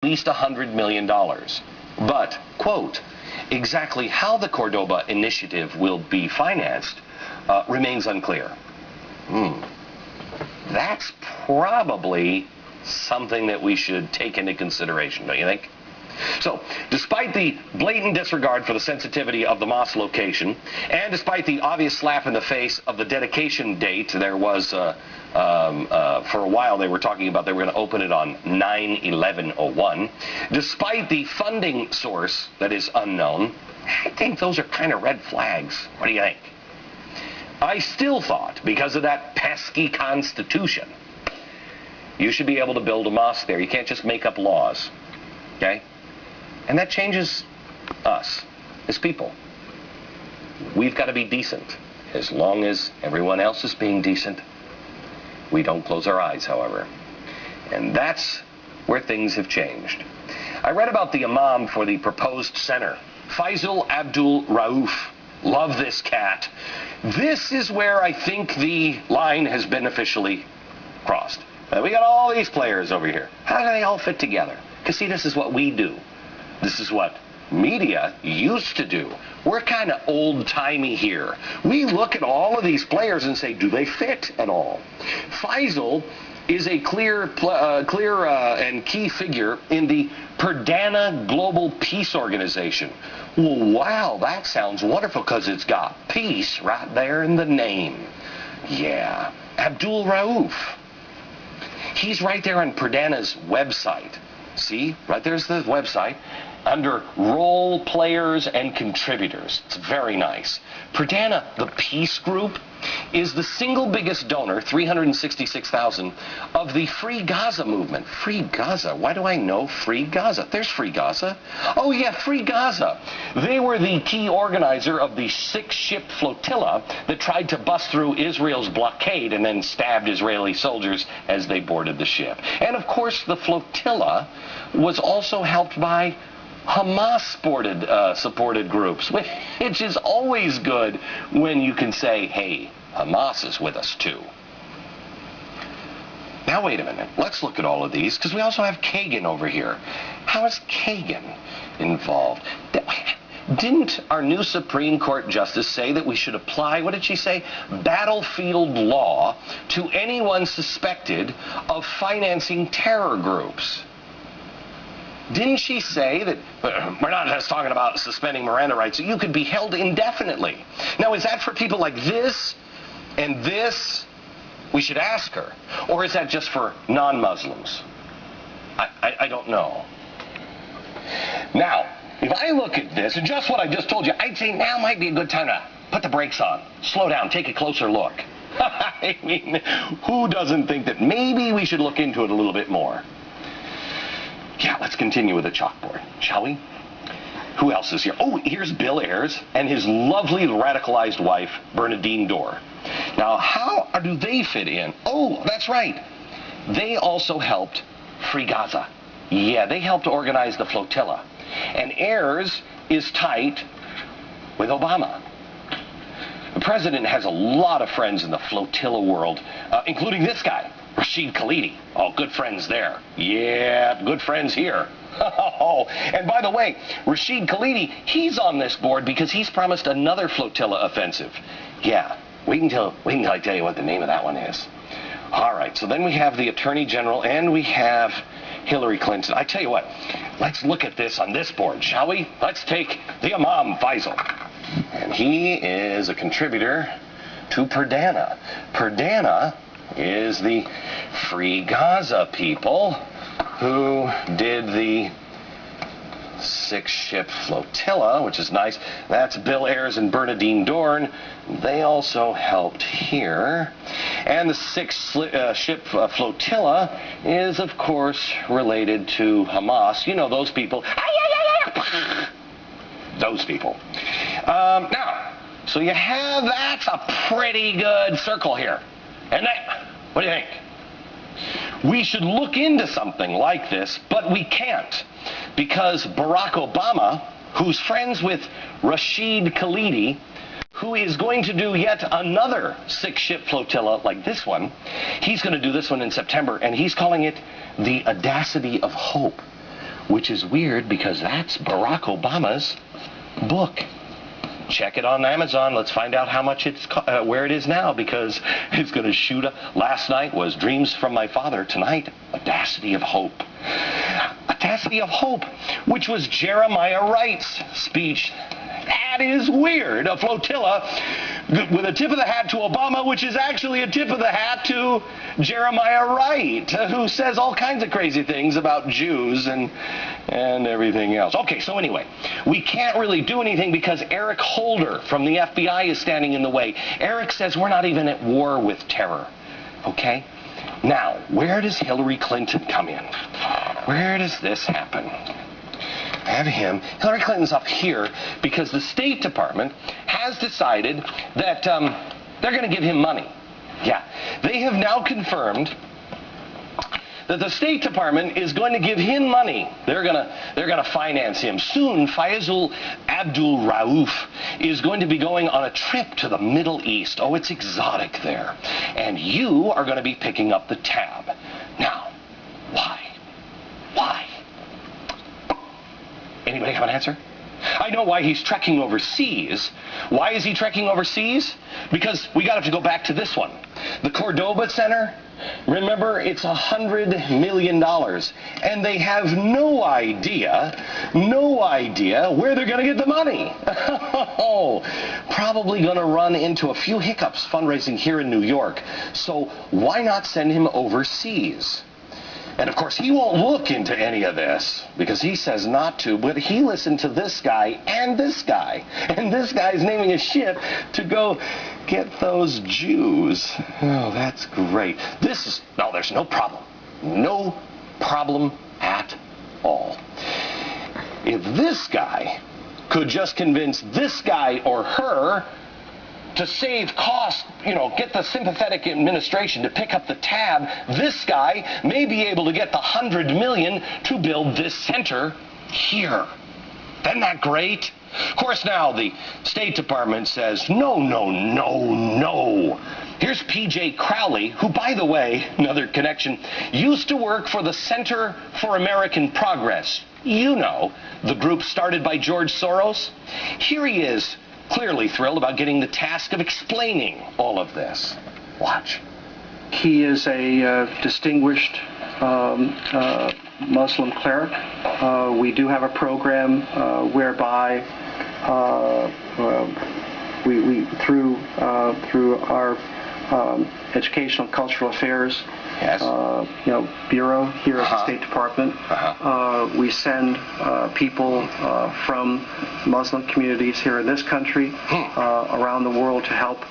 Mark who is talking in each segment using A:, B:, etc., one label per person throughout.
A: least $100 million. But, quote, exactly how the Cordoba initiative will be financed remains unclear. That's probably something that we should take into consideration, don't you think? So, despite the blatant disregard for the sensitivity of the mosque location, and despite the obvious slap in the face of the dedication date, there was, for a while they were talking about they were going to open it on 9/11/01, despite the funding source that is unknown, I think those are kind of red flags. What do you think? I still thought, because of that pesky Constitution, you should be able to build a mosque there. You can't just make up laws, okay? And that changes us as people. We've got to be decent. As long as everyone else is being decent, we don't close our eyes, however. And that's where things have changed. I read about the Imam for the proposed center, Faisal Abdul Rauf. Love this cat. This is where I think the line has been officially crossed. We got all these players over here. How do they all fit together? Because, see, this is what we do. This is what media used to do. We're kind of old-timey here. We look at all of these players and say, do they fit at all? Faisal is a clear and key figure in the Perdana Global Peace Organization. Well, wow, that sounds wonderful because it's got peace right there in the name. Yeah, Abdul Rauf. He's right there on Perdana's website. See, right there's the website under role players and contributors. It's very nice. Perdana, the peace group, is the single biggest donor, 366,000, of the Free Gaza movement. Free Gaza? Why do I know Free Gaza? There's Free Gaza. Oh yeah, Free Gaza. They were the key organizer of the 6-ship flotilla that tried to bust through Israel's blockade and then stabbed Israeli soldiers as they boarded the ship. And of course, the flotilla was also helped by Hamas-supported groups, which is always good when you can say, hey, Hamas is with us too. Now, wait a minute. Let's look at all of these, because we also have Kagan over here. How is Kagan involved? Didn't our new Supreme Court Justice say that we should apply, what did she say, battlefield law to anyone suspected of financing terror groups? Didn't she say that, we're not just talking about suspending Miranda rights, you could be held indefinitely? Now, is that for people like this and this? We should ask her. Or is that just for non-Muslims? I don't know. Now, if I look at this, and just what I just told you, I'd say now might be a good time to put the brakes on. Slow down, take a closer look. I mean, who doesn't think that maybe we should look into it a little bit more? Yeah, let's continue with the chalkboard, shall we? Who else is here? Oh, here's Bill Ayers and his lovely radicalized wife, Bernadine Dorr. Now, how do they fit in? Oh, that's right. They also helped Free Gaza. Yeah, they helped organize the flotilla. And Ayers is tight with Obama. The president has a lot of friends in the flotilla world, including this guy, Rashid Khalidi. Oh, good friends there. Yeah, good friends here. Oh, and by the way, Rashid Khalidi, he's on this board because he's promised another flotilla offensive. Yeah, wait until I tell you what the name of that one is. All right, so then we have the Attorney General and we have Hillary Clinton. I tell you what, let's look at this on this board, shall we? Let's take the Imam Faisal. And he is a contributor to Perdana. Perdana is the Free Gaza people who did the 6-ship flotilla, which is nice. That's Bill Ayers and Bernadine Dorn. They also helped here. And the 6-ship flotilla is, of course, related to Hamas. You know, those people. Those people. Now, so you have, that's a pretty good circle here. And that, what do you think? We should look into something like this, but we can't, because Barack Obama, who's friends with Rashid Khalidi, who is going to do yet another 6-ship flotilla like this one, he's going to do this one in September, and he's calling it the Audacity of Hope. which is weird because that's Barack Obama's book. Check it on Amazon. Let's find out how much it's where it is now, because it's going to shoot up. Last night was Dreams from My Father. Tonight, Audacity of Hope. Audacity of Hope, which was Jeremiah Wright's speech. That is weird. A flotilla with a tip of the hat to Obama, which is actually a tip of the hat to Jeremiah Wright, who says all kinds of crazy things about Jews and everything else. Okay, so anyway, we can't really do anything because Eric Holder from the FBI is standing in the way. Eric says we're not even at war with terror. Okay? Now, where does Hillary Clinton come in? Where does this happen? I have him. Hillary Clinton's up here because the State Department has decided that they're going to give him money. Yeah. They have now confirmed that the State Department is going to give him money. They're going to finance him. Soon, Faisal Abdul Rauf is going to be going on a trip to the Middle East. Oh, it's exotic there. And you are going to be picking up the tab. Now, why? Why? Anybody have an answer? I know why he's trekking overseas. Why is he trekking overseas? Because we got to go back to this one. The Cordoba Center, remember, it's $100 million. And they have no idea where they're going to get the money. Probably going to run into a few hiccups fundraising here in New York. So why not send him overseas? And of course, he won't look into any of this because he says not to, but he listened to this guy, and this guy's naming a ship to go get those Jews. Oh, that's great. No, there's no problem. No problem at all. If this guy could just convince this guy or her to save costs, get the sympathetic administration to pick up the tab, this guy may be able to get the $100 million to build this center here. Isn't that great? Of course, now the State Department says, no. Here's P.J. Crowley, who, by the way, another connection, used to work for the Center for American Progress. The group started by George Soros. Here he is, clearly thrilled about getting the task of explaining all of this. Watch.
B: He is a distinguished Muslim cleric. We do have a program whereby we through our Educational and Cultural Affairs Bureau here at the State Department. We send people from Muslim communities here in this country, around the world, to help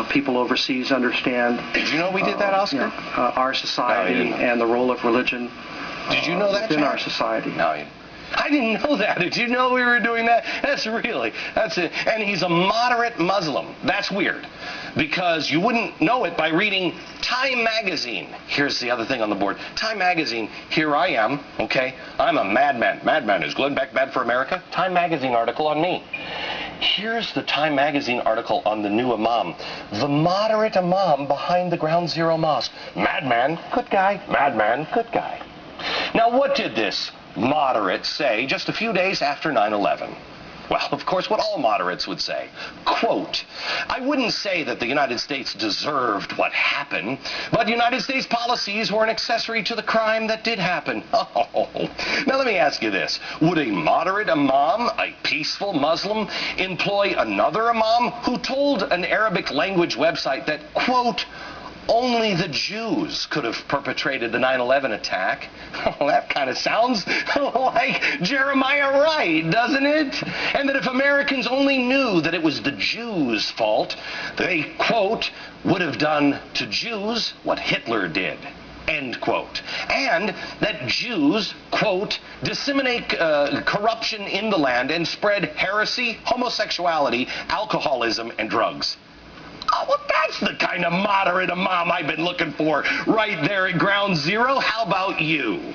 B: people overseas understand.
A: Did you know we did that, Oscar?
B: Our society and the role of religion.
A: Did you know that,
B: within our society?
A: No. I didn't know that. Did you know we were doing that? That's it. And he's a moderate Muslim. That's weird, because you wouldn't know it by reading Time Magazine. Here's the other thing on the board. Time Magazine, here I am, okay? I'm a madman. Madman, is Glenn Beck bad for America? Time Magazine article on me. Here's the Time Magazine article on the new Imam. The moderate Imam behind the Ground Zero Mosque. Madman, good guy. Madman, good guy. Now, what did this moderate say just a few days after 9/11? Well, of course, what all moderates would say. Quote, I wouldn't say that the United States deserved what happened, but United States policies were an accessory to the crime that did happen. Oh. Now, let me ask you this. Would a moderate Imam, a peaceful Muslim, employ another Imam who told an Arabic language website that, quote, only the Jews could have perpetrated the 9/11 attack? Well, that kind of sounds like Jeremiah Wright, doesn't it? And that if Americans only knew that it was the Jews' fault, they, quote, would have done to Jews what Hitler did, end quote. And that Jews, quote, disseminate corruption in the land and spread heresy, homosexuality, alcoholism, and drugs. Oh, well, that's the kind of moderate Imam I've been looking for right there at Ground Zero. How about you?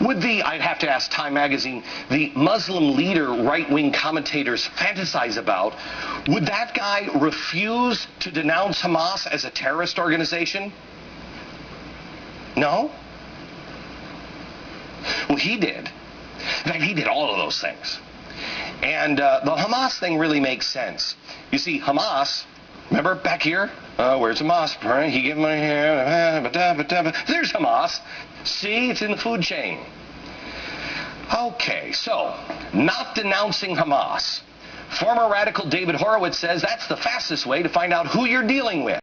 A: Would I'd have to ask Time Magazine, the Muslim leader right-wing commentators fantasize about, would that guy refuse to denounce Hamas as a terrorist organization? No? Well, he did. In fact, he did all of those things. And the Hamas thing really makes sense. You see, Hamas, remember back here? Where's Hamas? Right? He gave money here. There's Hamas. See, it's in the food chain. Okay, so, not denouncing Hamas. Former radical David Horowitz says that's the fastest way to find out who you're dealing with.